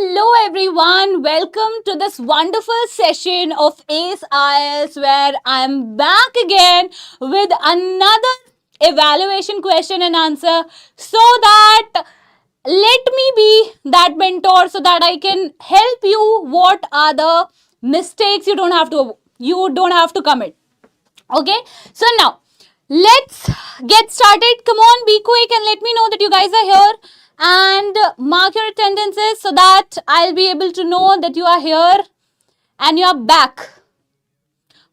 Hello everyone, welcome to this wonderful session of ACE IELTS where I'm back again with another evaluation question and answer so that let me be that mentor so that I can help you what are the mistakes you don't have to commit. Okay, so now let's get started. Come on, be quick and let me know that you guys are here and mark your attendances so that I'll be able to know that you are here and you are back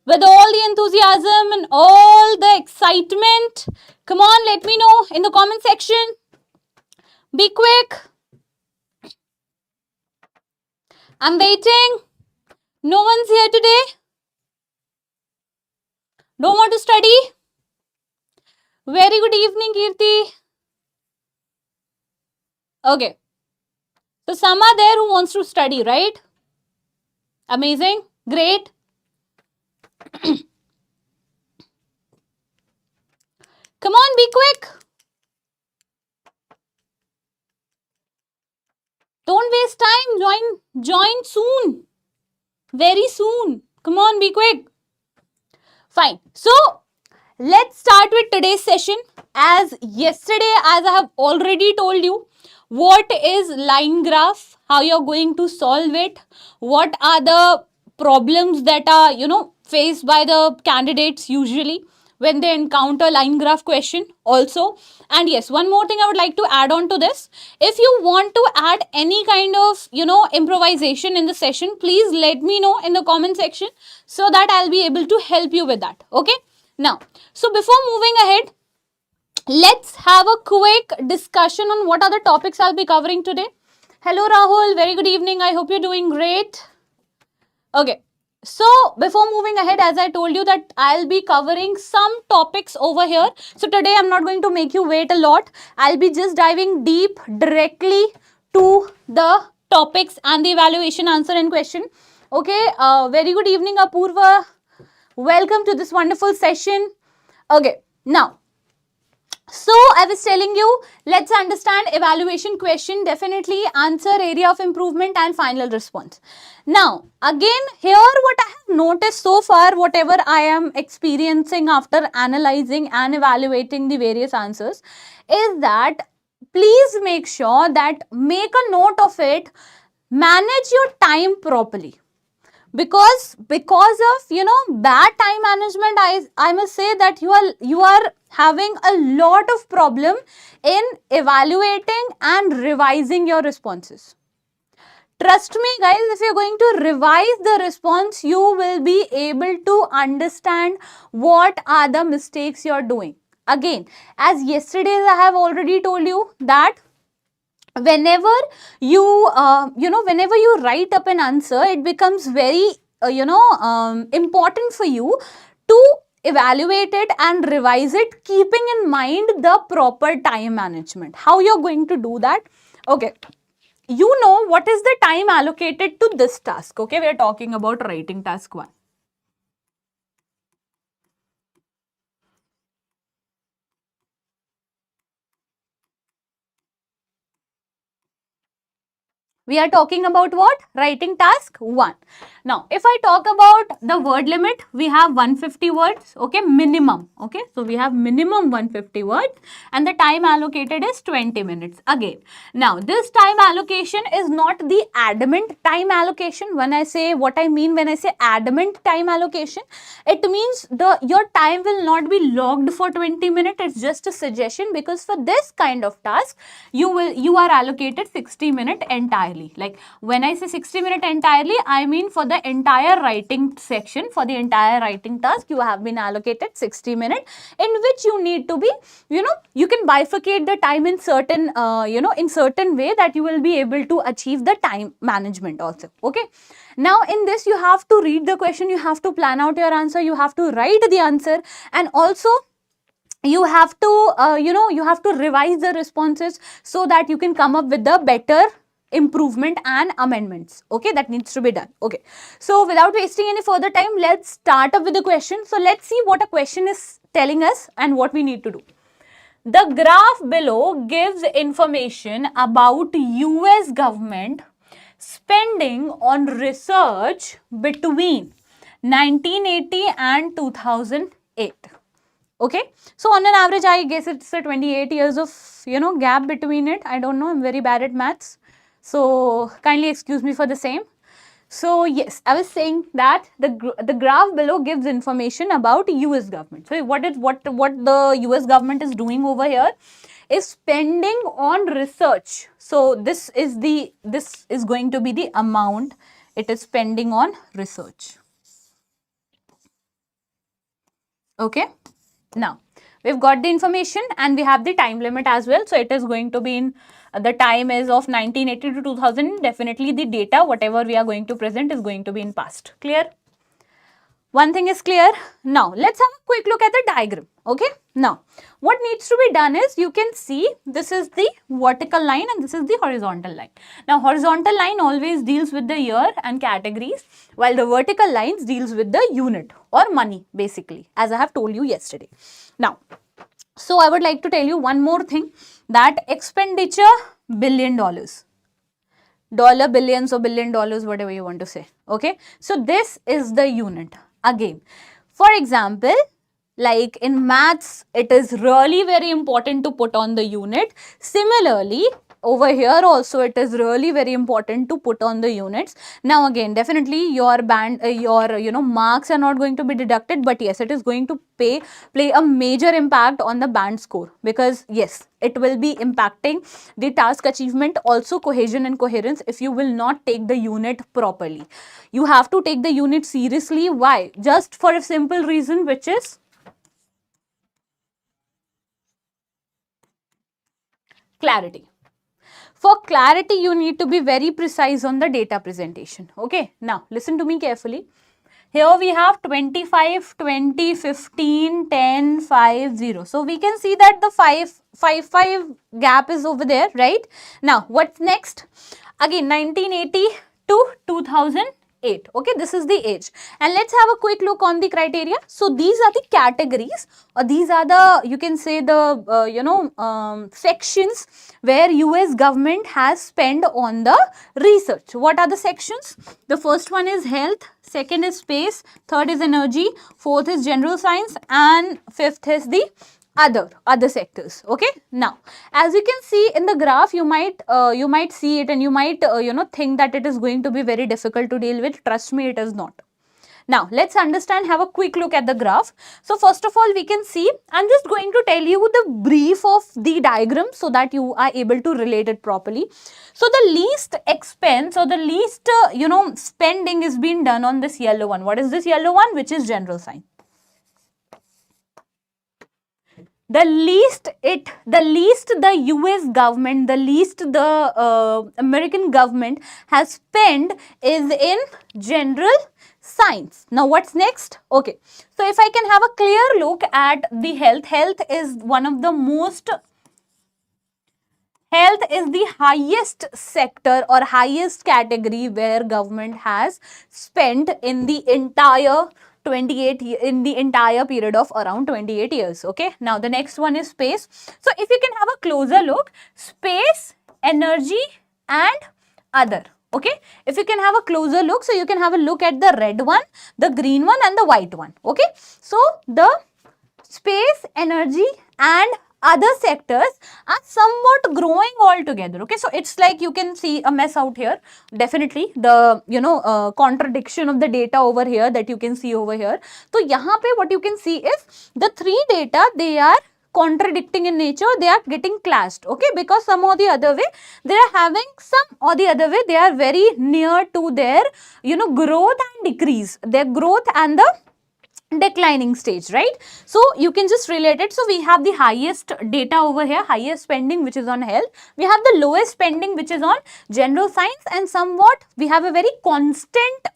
with all the enthusiasm and all the excitement. Come on, let me know in the comment section. Be quick. I'm waiting. No one's here today. Don't want to study. Very good evening, Kirti. Okay. So some are there who wants to study, right? Amazing. Great. Come on, be quick. Don't waste time. Join soon. Very soon. Come on, be quick. Fine. So, let's start with today's session. As yesterday, as I have already told you, what is line graph, how you're going to solve it, what are the problems that are, faced by the candidates usually when they encounter line graph question also. And yes, one more thing I would like to add on to this. If you want to add any kind of, improvisation in the session, please let me know in the comment section so that I'll be able to help you with that. Okay. Now, so before moving ahead, let's have a quick discussion on what are the topics I'll be covering today. Hello Rahul, very good evening. I hope you're doing great. Okay. So before moving ahead, as I told you that I'll be covering some topics over here. So today I'm not going to make you wait a lot. I'll be just diving deep directly to the topics and the evaluation answer and question. Okay. Very good evening Apurva. Welcome to this wonderful session. Okay. Now, so I was telling you, let's understand evaluation question, definitely answer, area of improvement and final response. Now, again, here what I have noticed so far, whatever I am experiencing after analyzing and evaluating the various answers, is that please make sure that make a note of it, manage your time properly. Because of bad time management, I must say that you are having a lot of problem in evaluating and revising your responses. Trust me guys, if you're going to revise the response, you will be able to understand what are the mistakes you're doing. Again, as yesterday I have already told you that whenever you whenever you write up an answer, it becomes very important for you to evaluate it and revise it, keeping in mind the proper time management. How you're going to do that? Okay, what is the time allocated to this task? Okay, we are talking about writing task 1. We are talking about what? Writing task 1. Now, if I talk about the word limit, we have 150 words, okay, minimum, okay. So, we have minimum 150 words and the time allocated is 20 minutes again. Now, this time allocation is not the adamant time allocation. When I say, what I mean when I say adamant time allocation, it means your time will not be logged for 20 minutes. It's just a suggestion, because for this kind of task, you are allocated 60 minutes entirely. Like when I say 60 minutes entirely, I mean for the entire writing section, for the entire writing task, you have been allocated 60 minutes, in which you need to be, you can bifurcate the time in certain, in certain way that you will be able to achieve the time management also. Okay. Now, in this, you have to read the question, you have to plan out your answer, you have to write the answer, and also you have to, you have to revise the responses so that you can come up with the better improvement and amendments. Okay, that needs to be done. Okay, so without wasting any further time, let's start up with the question. So let's see what a question is telling us and what we need to do. The graph below gives information about US government spending on research between 1980 and 2008. Okay, so on an average, I guess it's a 28 years of, gap between it. I don't know, I'm very bad at maths, so kindly excuse me for the same. So yes, I was saying that the graph below gives information about US government. So what the US government is doing over here is spending on research. So this is going to be the amount it is spending on research. Okay. Now, we've got the information and we have the time limit as well. So, it is going to be in the time is of 1980 to 2000. Definitely the data, whatever we are going to present, is going to be in past. Clear? One thing is clear. Now, let's have a quick look at the diagram. Okay. Now, what needs to be done is, you can see this is the vertical line and this is the horizontal line. Now, horizontal line always deals with the year and categories, while the vertical lines deals with the unit or money, basically, as I have told you yesterday. Now, so I would like to tell you one more thing, that expenditure $billion. Dollar, billions or $1 billion, whatever you want to say. Okay. So, this is the unit. Again, for example, like in maths, it is really very important to put on the unit. Similarly, over here also it is really very important to put on the units. Now again, definitely your marks are not going to be deducted, but yes, it is going to play a major impact on the band score, because yes, it will be impacting the task achievement, also cohesion and coherence, if you will not take the unit properly. You have to take the unit seriously. Why? Just for a simple reason, which is clarity. For clarity, you need to be very precise on the data presentation. Okay. Now, listen to me carefully. Here we have 25, 20, 15, 10, 5, 0. So, we can see that the 5 gap is over there, right? Now, what's next? Again, 1980 to 2008. Okay, this is the age. And let's have a quick look on the criteria. So, these are the categories, or these are the, you can say the, sections where US government has spent on the research. What are the sections? The first one is health, second is space, third is energy, fourth is general science, and fifth is the other sectors. Okay. Now, as you can see in the graph, you might see it and you might think that it is going to be very difficult to deal with. Trust me, it is not. Now, let's understand, have a quick look at the graph. So, first of all, we can see, I'm just going to tell you the brief of the diagram so that you are able to relate it properly. So, the least expense or the least, spending is being done on this yellow one. What is this yellow one? Which is general science. The least the US government, the least the American government has spent is in general science. Now, what's next? Okay. So, if I can have a clear look at the health, health is the highest sector or highest category where government has spent in the entire period of around 28 years. Okay. Now, the next one is space. So, if you can have a closer look, space, energy and other. Okay. If you can have a closer look, so you can have a look at the red one, the green one and the white one. Okay. So, the space, energy and other sectors are somewhat growing all together. Okay, so it's like you can see a mess out here. Definitely the contradiction of the data over here that you can see over here. So yahan pe what you can see is the three data, they are contradicting in nature, they are getting clashed. Okay, because some or the other way they are having some or the other way they are very near to their growth and decrease, their growth and the declining stage, right? So you can just relate it. So we have the highest data over here, highest spending which is on health. We have the lowest spending which is on general science, and somewhat we have a very constant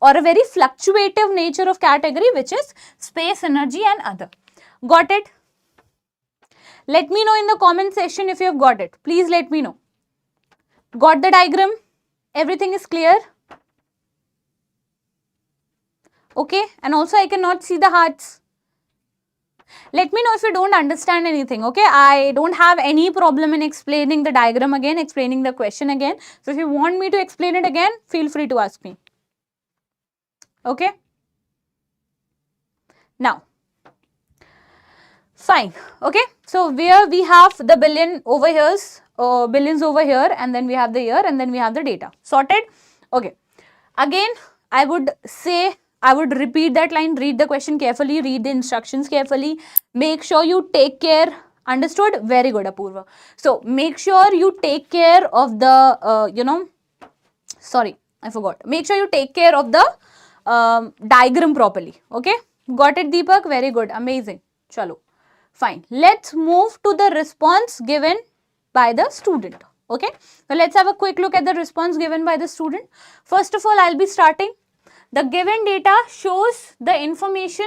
or a very fluctuative nature of category which is space, energy and other. Got it? Let me know in the comment section if you have got it. Please let me know. Got the diagram? Everything is clear? Okay, and also I cannot see the hearts. Let me know if you don't understand anything, okay? I don't have any problem in explaining the diagram again, explaining the question again. So if you want me to explain it again, feel free to ask me. Okay? Now, fine. Okay? So where we have the billion over here, billions over here, and then we have the year, and then we have the data. Sorted? Okay. Again, I would say, I would repeat that line, read the question carefully, read the instructions carefully, make sure you take care. Understood? Very good, Apurva. So, make sure you take care of the, sorry, I forgot. Make sure you take care of the diagram properly. Okay? Got it, Deepak? Very good. Amazing. Chalo. Fine. Let's move to the response given by the student. Okay. So, let's have a quick look at the response given by the student. First of all, I'll be starting. The given data shows the information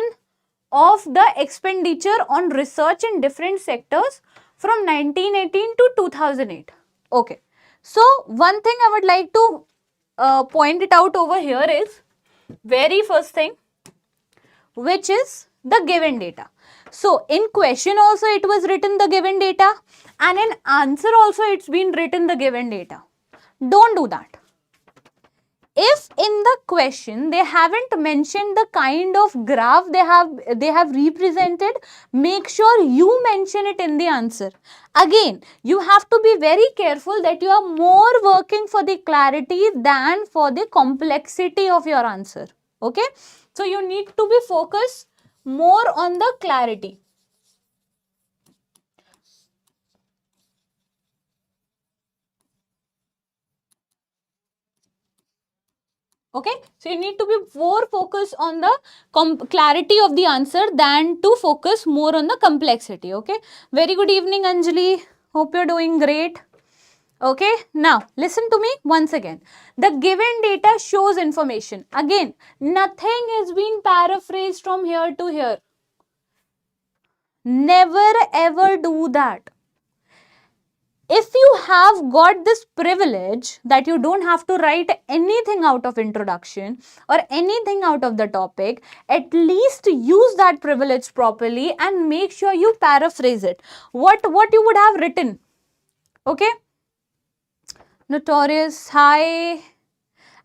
of the expenditure on research in different sectors from 1918 to 2008. Okay. So, one thing I would like to point it out over here is very first thing, which is the given data. So, in question also it was written the given data, and in answer also it's been written the given data. Don't do that. If in the question they haven't mentioned the kind of graph they have represented, make sure you mention it in the answer. Again, you have to be very careful that you are more working for the clarity than for the complexity of your answer. Okay? So, you need to be focused more on the clarity. Okay, so you need to be more focused on the clarity of the answer than to focus more on the complexity. Okay, very good evening, Anjali. Hope you're doing great. Okay, now listen to me once again. The given data shows information. Again, nothing is being paraphrased from here to here. Never ever do that. If you have got this privilege that you don't have to write anything out of introduction or anything out of the topic, at least use that privilege properly and make sure you paraphrase it. What you would have written. Okay? Notorious, hi.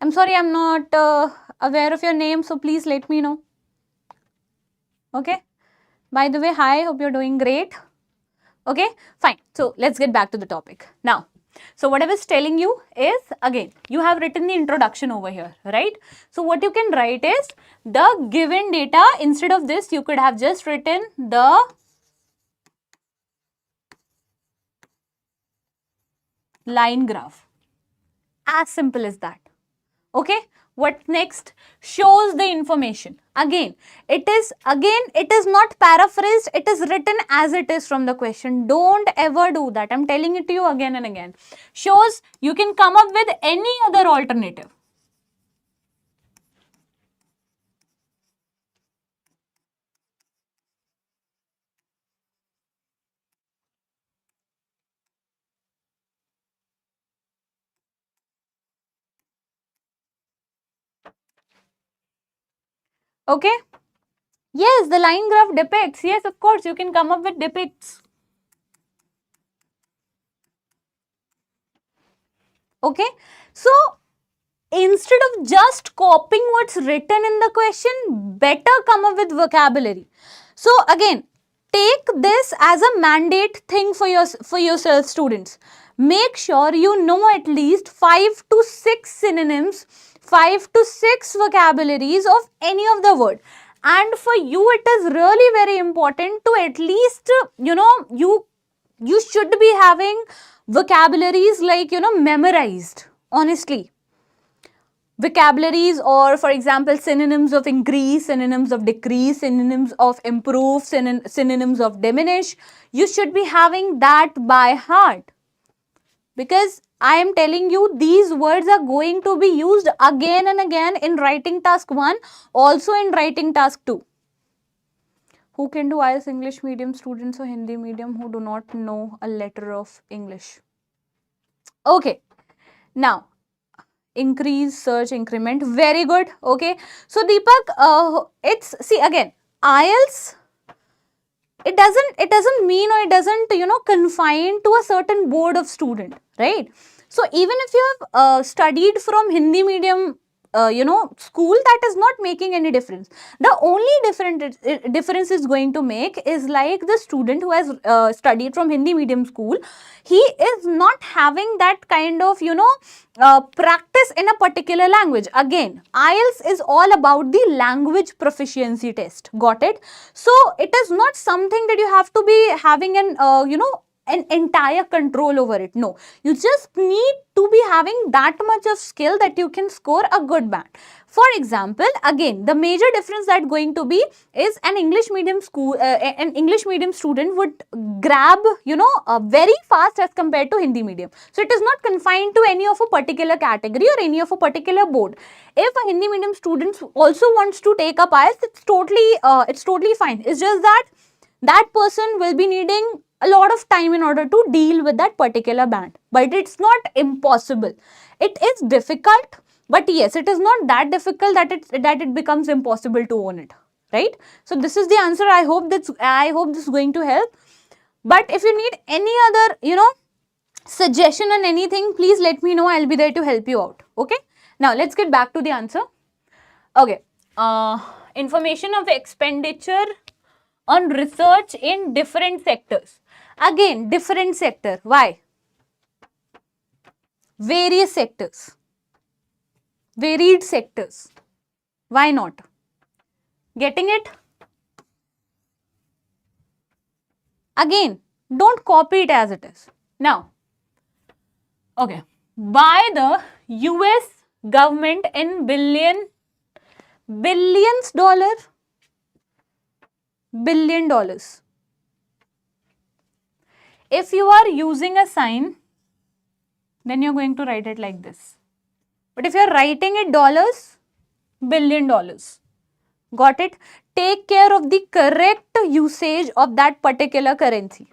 I'm sorry, I'm not aware of your name, so please let me know. Okay? By the way, hi, hope you're doing great. Okay, fine. So, let's get back to the topic. Now, so what I was telling you is, again, you have written the introduction over here, right? So, what you can write is the given data. Instead of this, you could have just written the line graph. As simple as that. Okay, what next? Shows the information. Again, it is not paraphrased, it is written as it is from the question. Don't ever do that. I'm telling it to you again and again. Shows, you can come up with any other alternative. Okay. Yes, the line graph depicts. Yes, of course, you can come up with depicts. Okay. So, instead of just copying what's written in the question, better come up with vocabulary. So, again, take this as a mandate thing for yourself, students. Make sure you know at least 5 to 6 synonyms, 5 to 6 vocabularies of any of the word. And for you, it is really very important to at least, you should be having vocabularies like, memorized, honestly. Vocabularies, or for example, synonyms of increase, synonyms of decrease, synonyms of improve, synonyms of diminish. You should be having that by heart. Because I am telling you, these words are going to be used again and again in writing task 1, also in writing task 2. Who can do IELTS English medium students or Hindi medium who do not know a letter of English? Okay. Now, increase, search, increment. Very good. Okay. So, Deepak, see again, IELTS it doesn't mean, or it doesn't, confine to a certain board of student, right? So even if you have studied from Hindi medium school, that is not making any difference. The only difference is going to make is like the student who has studied from Hindi medium school, he is not having that kind of practice in a particular language. Again, IELTS is all about the language proficiency test. Got it? So it is not something that you have to be having an entire control over it. No, you just need to be having that much of skill that you can score a good band. For example, again, the major difference that going to be is an English medium school, an English medium student would grab, very fast as compared to Hindi medium. So it is not confined to any of a particular category or any of a particular board. If a Hindi medium student also wants to take up IELTS, it's totally fine. It's just that person will be needing a lot of time in order to deal with that particular band. But it's not impossible. It is difficult, but yes, it is not that difficult that it becomes impossible to own it, right? So this is the answer. I hope this is going to help. But if you need any other, suggestion on anything, please let me know. I'll be there to help you out. Okay. Now let's get back to the answer. Okay. Information of expenditure on research in different sectors. Again, different sector. Why? Various sectors. Varied sectors. Why not? Getting it? Again, don't copy it as it is. Now, okay. By the US government in billions dollars. Billion dollars. If you are using a sign, then you're going to write it like this. But if you're writing it dollars, billion dollars. Got it? Take care of the correct usage of that particular currency.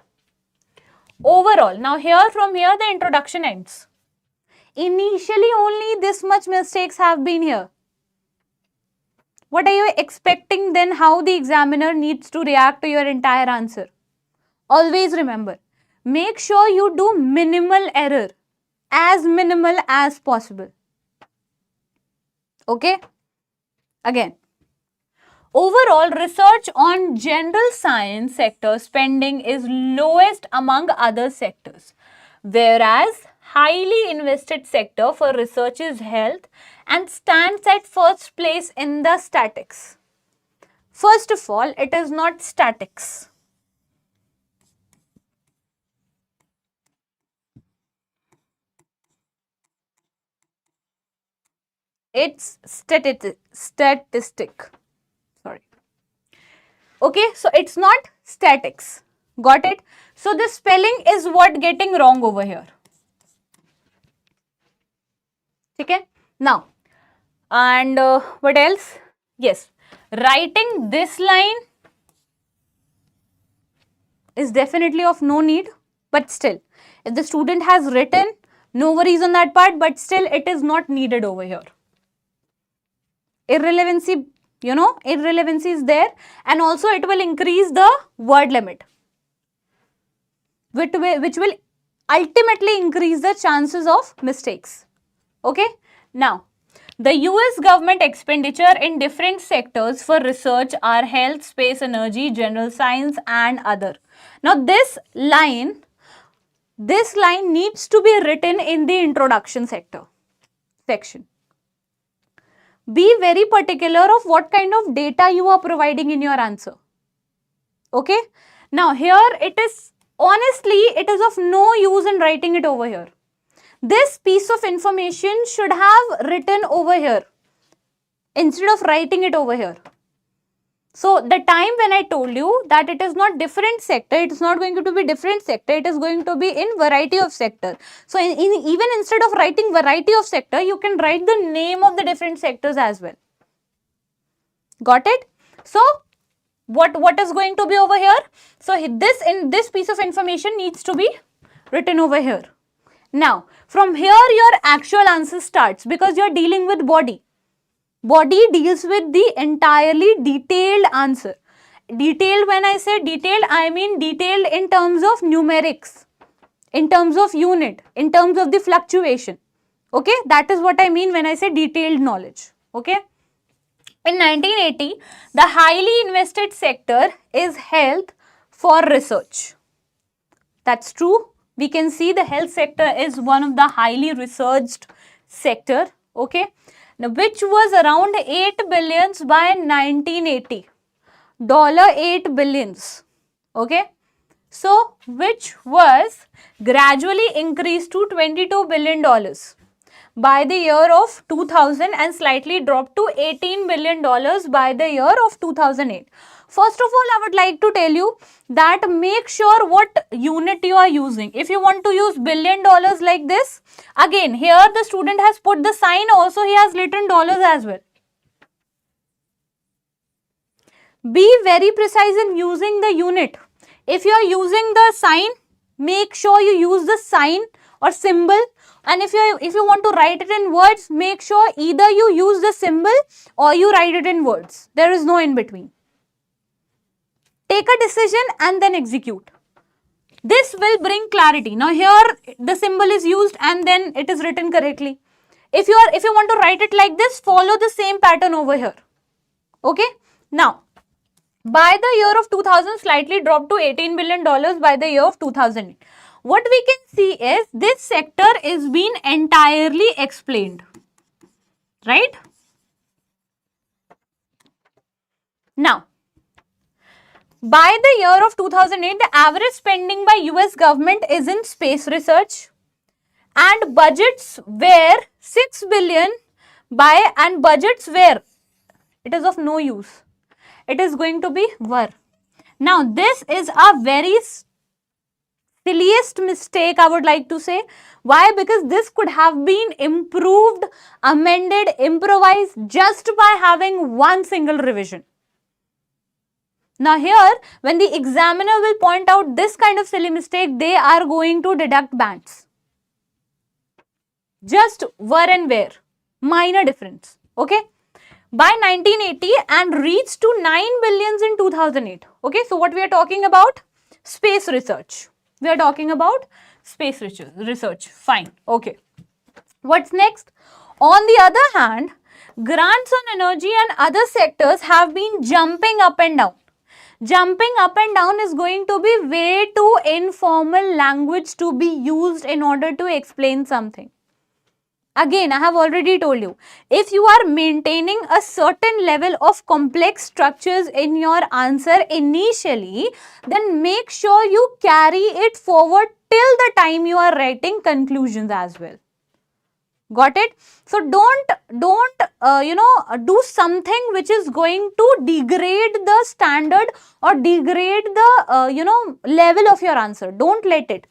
Overall, now from here the introduction ends. Initially only this much mistakes have been here. What are you expecting then how the examiner needs to react to your entire answer? Always remember, make sure you do minimal error, as minimal as possible. Okay? Again, overall research on general science sector spending is lowest among other sectors, whereas highly invested sector for research is health and stands at first place in the statics. First of all, it is not statics. It's statistic. Sorry. Okay, so it's not statics. Got it? So the spelling is what getting wrong over here. Okay? Now, and what else? Yes, writing this line is definitely of no need, but still, if the student has written, no worries on that part, but still it is not needed over here. Irrelevancy, irrelevancy is there, and also it will increase the word limit, which will ultimately increase the chances of mistakes. Okay? Now, the US government expenditure in different sectors for research are health, space, energy, general science and other. Now, this line needs to be written in the introduction section. Be very particular of what kind of data you are providing in your answer. Okay? Now, here it is, honestly, it is of no use in writing it over here. This piece of information should have written over here instead of writing it over here. So, the time when I told you that it is not different sector, it is not going to be different sector, it is going to be in variety of sector. So, even instead of writing variety of sector, you can write the name of the different sectors as well. Got it? So, what is going to be over here? So, this piece of information needs to be written over here. Now, from here your actual answer starts because you are dealing with body. Body deals with the entirely detailed answer. Detailed, when I say detailed, I mean detailed in terms of numerics, in terms of unit, in terms of the fluctuation. Okay, that is what I mean when I say detailed knowledge. Okay. In 1980, the highly invested sector is health for research. That's true. We can see the health sector is one of the highly researched sector. Okay. Now, which was around 8 billions by 1980. $8 billions. Okay. So, which was gradually increased to $22 billion by the year of 2000 and slightly dropped to $18 billion by the year of 2008. First of all, I would like to tell you that make sure what unit you are using. If you want to use billion dollars like this, again, here the student has put the sign, also he has written dollars as well. Be very precise in using the unit. If you are using the sign, make sure you use the sign or symbol. And if you want to write it in words, make sure either you use the symbol or you write it in words. There is no in between. Take a decision and then execute. This will bring clarity. Now here the symbol is used and then it is written correctly. If you want to write it like this, follow the same pattern over here. Okay. Now, by the year of 2000, slightly dropped to $18 billion by the year of 2000. What we can see is this sector is being entirely explained. Right? Now, by the year of 2008, the average spending by US government is in space research and budgets were 6 billion by, and budgets were, it is of no use. It is going to be were. Now, this is a very silliest mistake, I would like to say. Why? Because this could have been improved, amended, improvised just by having one single revision. Now here, when the examiner will point out this kind of silly mistake, they are going to deduct bands. Just were and where. Minor difference. Okay. By 1980 and reached to 9 billions in 2008. Okay. So what we are talking about? Space research. We are talking about space research. Fine. Okay. What's next? On the other hand, grants on energy and other sectors have been jumping up and down. Jumping up and down is going to be way too informal language to be used in order to explain something. Again, I have already told you, if you are maintaining a certain level of complex structures in your answer initially, then make sure you carry it forward till the time you are writing conclusions as well. Got it? So don't do something which is going to degrade the standard or degrade the level of your answer. Don't let it.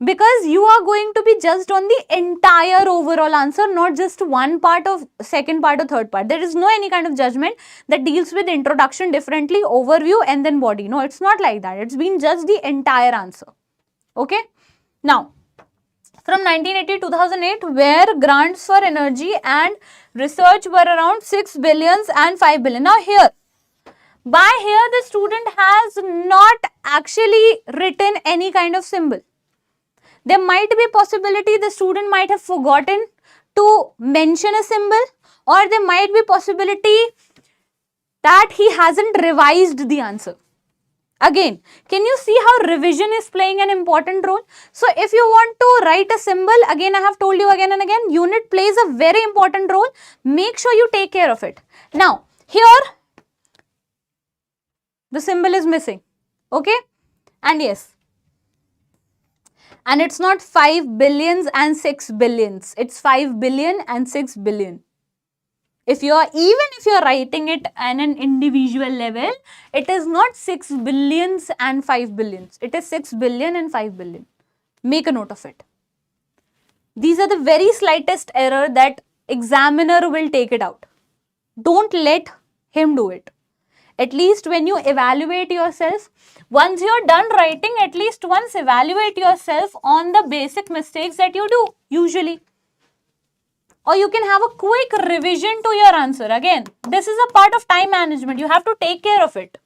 Because you are going to be judged on the entire overall answer, not just one part of second part or third part. There is no any kind of judgment that deals with introduction differently, overview and then body. No, it's not like that. It's been judged the entire answer. Okay. Now, from 1980 to 2008, where grants for energy and research were around 6 billions and 5 billion. Now here, by here the student has not actually written any kind of symbol. There might be a possibility the student might have forgotten to mention a symbol, or there might be a possibility that he hasn't revised the answer. Again, can you see how revision is playing an important role? So, if you want to write a symbol, again I have told you again and again, unit plays a very important role. Make sure you take care of it. Now, here the symbol is missing. Okay? And yes. And it's not 5 billions and 6 billions. It's 5 billion and 6 billion. Even if you are writing it at an individual level, it is not 6 billions and 5 billions. It is 6 billion and 5 billion. Make a note of it. These are the very slightest error that examiner will take it out. Don't let him do it. At least when you evaluate yourself, once you are done writing, at least once evaluate yourself on the basic mistakes that you do usually. or you can have a quick revision to your answer. Again, this is a part of time management. You have to take care of it.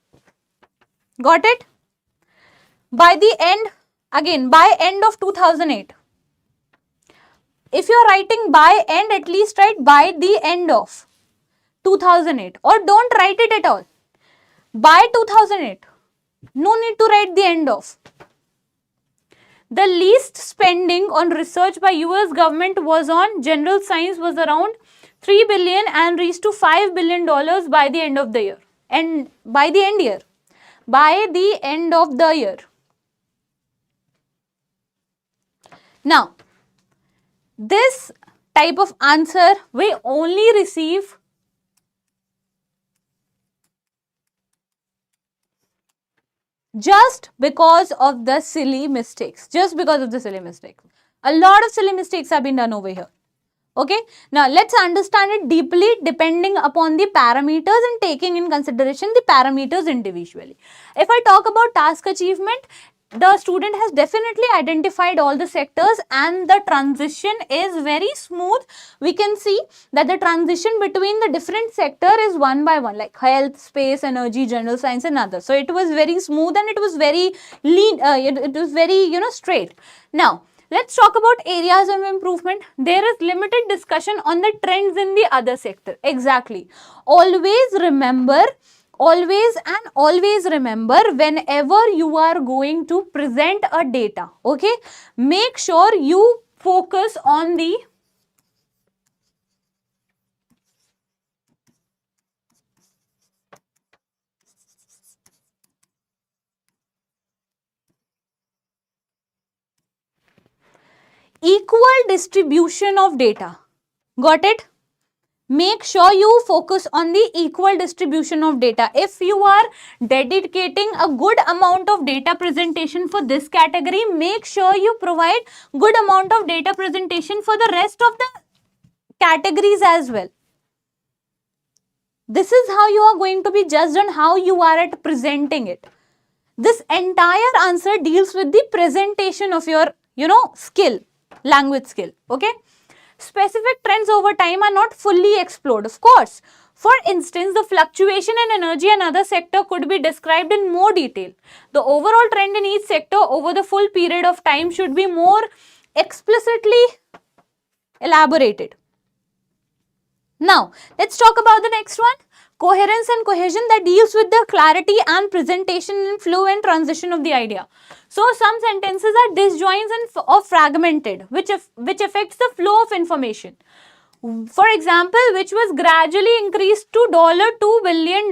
Got it? By the end, again, by end of 2008. If you are writing by end, at least write by the end of 2008, or don't write it at all. By 2008, no need to write the end of. The least spending on research by US government was on general science was around 3 billion and reached to $5 billion by the end of the year. And by the end year. By the end of the year. Now, this type of answer we only receive just because of the silly mistakes. Just because of the silly mistakes. A lot of silly mistakes have been done over here. Okay. Now, let's understand it deeply depending upon the parameters and taking in consideration the parameters individually. If I talk about task achievement, the student has definitely identified all the sectors and the transition is very smooth. We can see that the transition between the different sector is one by one, like health, space, energy, general science and others. So it was very smooth and it was very lean, it was very, straight. Now, let's talk about areas of improvement. There is limited discussion on the trends in the other sector. Exactly. Always remember whenever you are going to present a data, okay, make sure you focus on the equal distribution of data. Got it? Make sure you focus on the equal distribution of data. If you are dedicating a good amount of data presentation for this category, make sure you provide good amount of data presentation for the rest of the categories as well. This is how you are going to be judged on how you are at presenting it. This entire answer deals with the presentation of your, skill, language skill, okay? Specific trends over time are not fully explored, of course. For instance, the fluctuation in energy and other sector could be described in more detail. The overall trend in each sector over the full period of time should be more explicitly elaborated. Now, let's talk about the next one. Coherence and cohesion, that deals with the clarity and presentation and flow and transition of the idea. So, some sentences are disjoints and or fragmented, which affects the flow of information. For example, which was gradually increased to $2 billion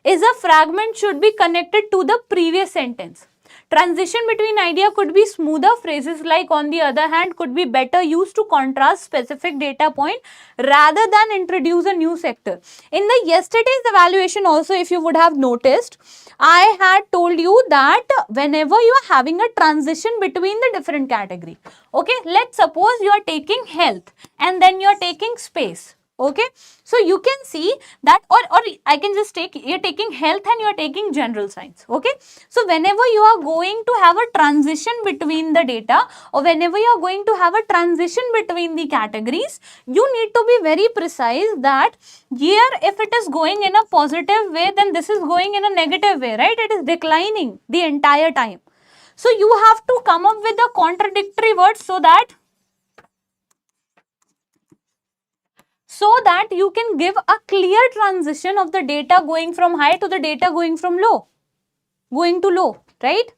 is a fragment should be connected to the previous sentence. Transition between idea could be smoother. Phrases like on the other hand could be better used to contrast specific data point rather than introduce a new sector. In the yesterday's evaluation also, if you would have noticed, I had told you that whenever you are having a transition between the different category, okay, let's suppose you are taking health and then you are taking space. Okay, so you can see that, or I can just take, you're taking health and you're taking general science. Okay, so whenever you are going to have a transition between the data or whenever you are going to have a transition between the categories, you need to be very precise that here if it is going in a positive way, then this is going in a negative way, right? It is declining the entire time. So you have to come up with a contradictory word so that you can give a clear transition of the data going from high to the data going from low, right?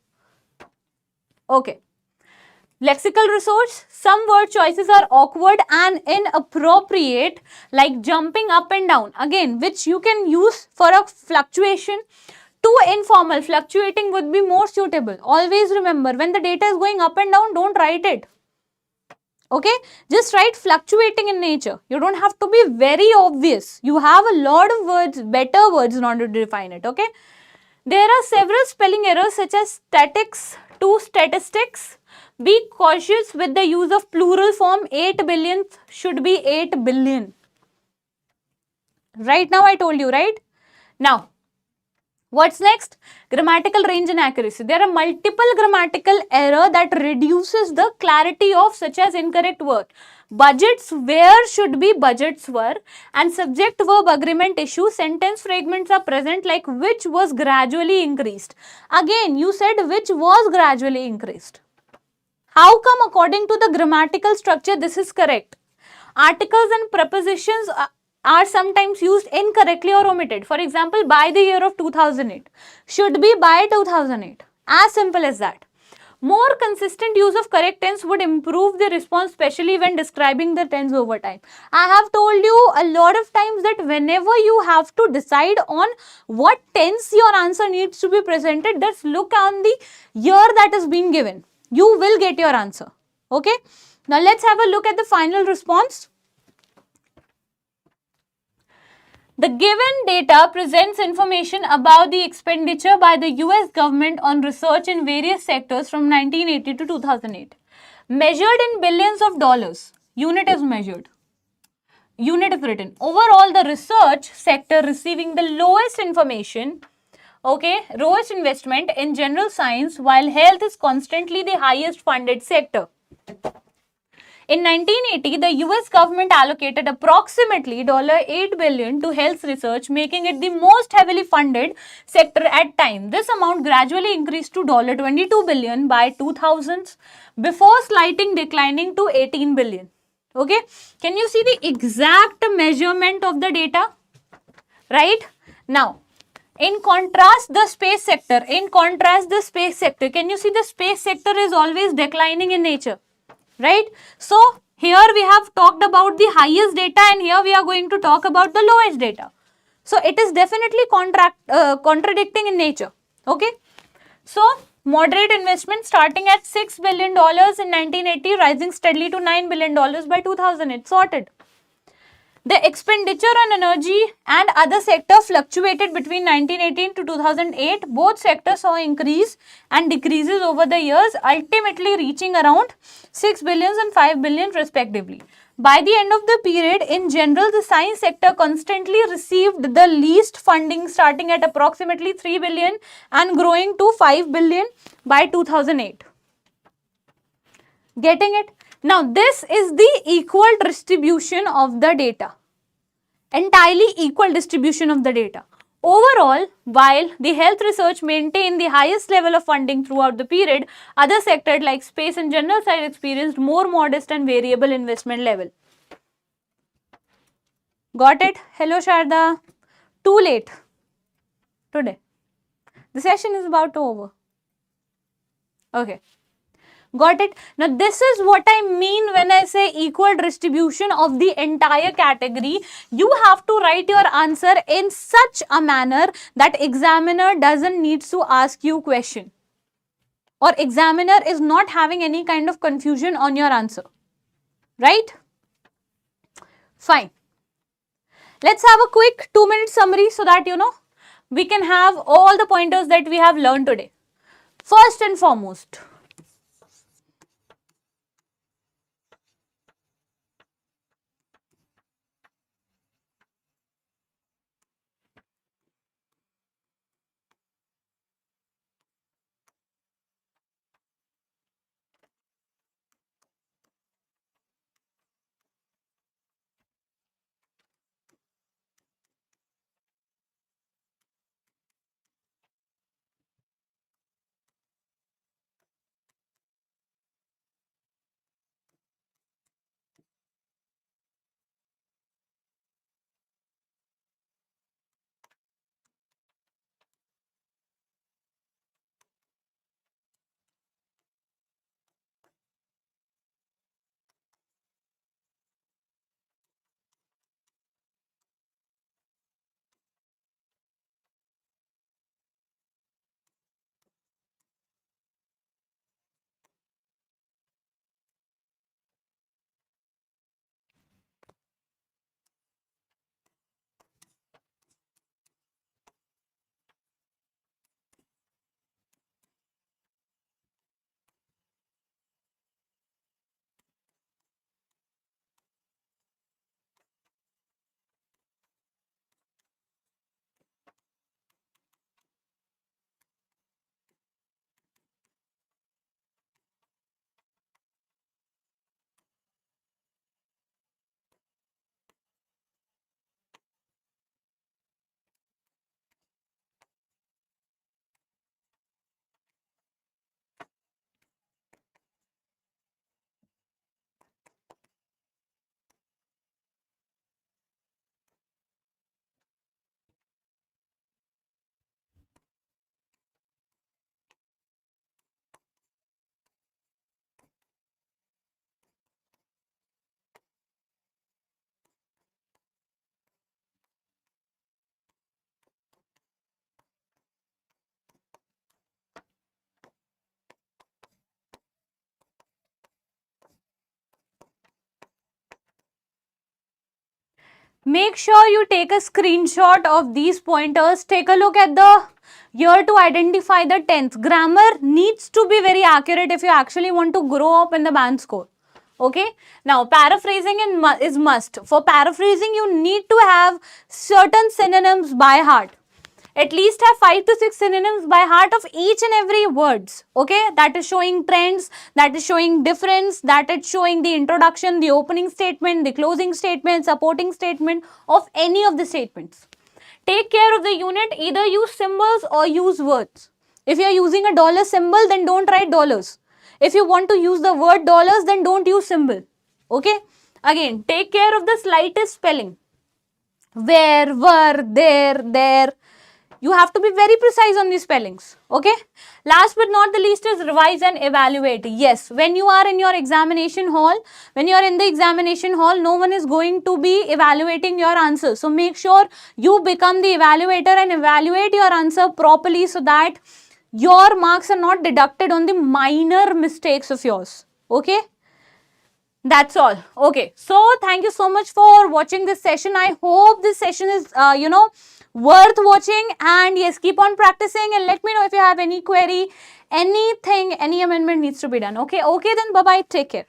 Okay. Lexical resource, some word choices are awkward and inappropriate, like jumping up and down, again, which you can use for a fluctuation. Too informal, fluctuating would be more suitable. Always remember, when the data is going up and down, don't write it. Okay, just write fluctuating in nature. You don't have to be very obvious. You have a lot of words, better words in order to define it. Okay, there are several spelling errors such as statics to statistics. Be cautious with the use of plural form. 8 billionth should be 8 billion. Right now I told you, right? Now, what's next? Grammatical range and accuracy. There are multiple grammatical error that reduces the clarity of such as incorrect word. budgets where should be budgets were, and subject verb agreement issue, sentence fragments are present like which was gradually increased. Again, you said which was gradually increased. How come according to the grammatical structure this is correct? Articles and prepositions are sometimes used incorrectly or omitted. For example, by the year of 2008 should be by 2008. As simple as that. More consistent use of correct tense would improve the response, especially when describing the tense over time. I have told you a lot of times that whenever you have to decide on what tense your answer needs to be presented, just look on the year that is being given. You will get your answer. Okay. Now let's have a look at the final response. The given data presents information about the expenditure by the US government on research in various sectors from 1980 to 2008. Measured in billions of dollars. Unit is measured. Unit is written. Overall, the research sector receiving the lowest information, okay, lowest investment in general science, while health is constantly the highest funded sector. In 1980, the US government allocated approximately $8 billion to health research, making it the most heavily funded sector at time. This amount gradually increased to $22 billion by 2000s, before slightly declining to $18 billion. Okay, can you see the exact measurement of the data? Right? Now, in contrast, the space sector, can you see the space sector is always declining in nature? Right? So, here we have talked about the highest data and here we are going to talk about the lowest data. So, it is definitely contradicting in nature. Okay? So, moderate investment starting at $6 billion in 1980, rising steadily to $9 billion by 2008. Sorted. The expenditure on energy and other sectors fluctuated between 1918 to 2008. Both sectors saw increase and decreases over the years, ultimately reaching around 6 billion and 5 billion respectively. By the end of the period, in general, the science sector constantly received the least funding, starting at approximately 3 billion and growing to 5 billion by 2008. Getting it? Now, this is the equal distribution of the data. Entirely equal distribution of the data. Overall, while the health research maintained the highest level of funding throughout the period, other sectors like space and general science experienced more modest and variable investment level. Got it? Hello, Sharda. Too late today. The session is about to over. Okay. Got it? Now, this is what I mean when I say equal distribution of the entire category. You have to write your answer in such a manner that examiner doesn't need to ask you question. Or examiner is not having any kind of confusion on your answer. Right? Fine. Let's have a quick 2-minute summary so that, we can have all the pointers that we have learned today. First and foremost, Make sure you take a screenshot of these pointers. Take a look at the year to identify the tense. Grammar needs to be very accurate if you actually want to grow up in the band score. Okay. Now, paraphrasing is must. For paraphrasing, you need to have certain synonyms by heart. At least have 5 to 6 synonyms by heart of each and every words. Okay, that is showing trends, that is showing difference, that is showing the introduction, the opening statement, the closing statement, supporting statement of any of the statements. Take care of the unit. Either use symbols or use words. If you are using a dollar symbol, then don't write dollars. If you want to use the word dollars, then don't use symbol. Okay. Again, take care of the slightest spelling. Where, were, there. You have to be very precise on these spellings. Okay. Last but not the least is revise and evaluate. Yes, when you are in your examination hall, when you are in the examination hall, no one is going to be evaluating your answer. So make sure you become the evaluator and evaluate your answer properly so that your marks are not deducted on the minor mistakes of yours. Okay. That's all. Okay. So thank you so much for watching this session. I hope this session is, worth watching, and yes, keep on practicing and let me know if you have any query, anything, any amendment needs to be done. Okay. Okay then. Bye-bye. Take care.